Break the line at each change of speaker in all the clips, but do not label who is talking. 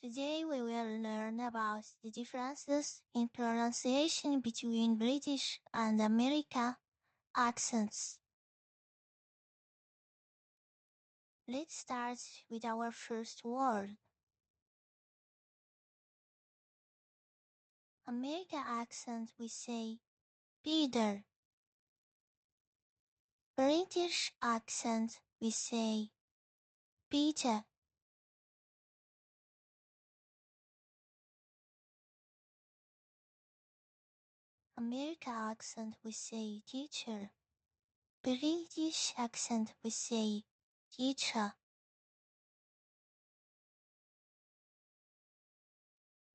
Today we will learn about the differences in pronunciation between British and American accents. Let's start with our first word. American accent we say Peter. British accent we say Peter. American accent we say teacher. British accent we say teacher.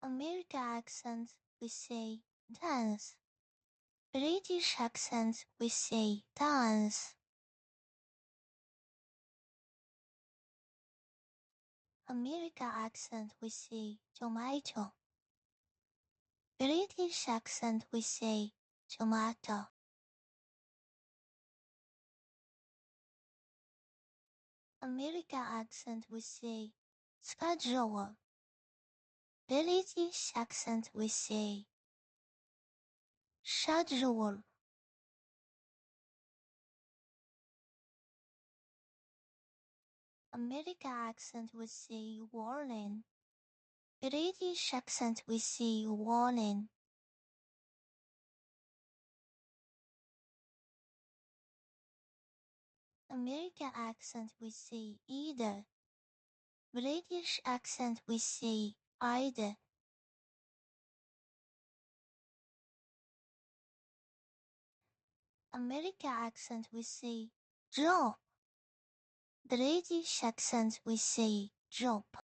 American accent we say dance. British accent we say dance. American accent we say tomato. British accent we say tomato. American accent we say schedule. British accent we say schedule. American accent we say warning. British accent we say warning. American accent we say either. British accent we say either. American accent we say drop. British accent we say drop.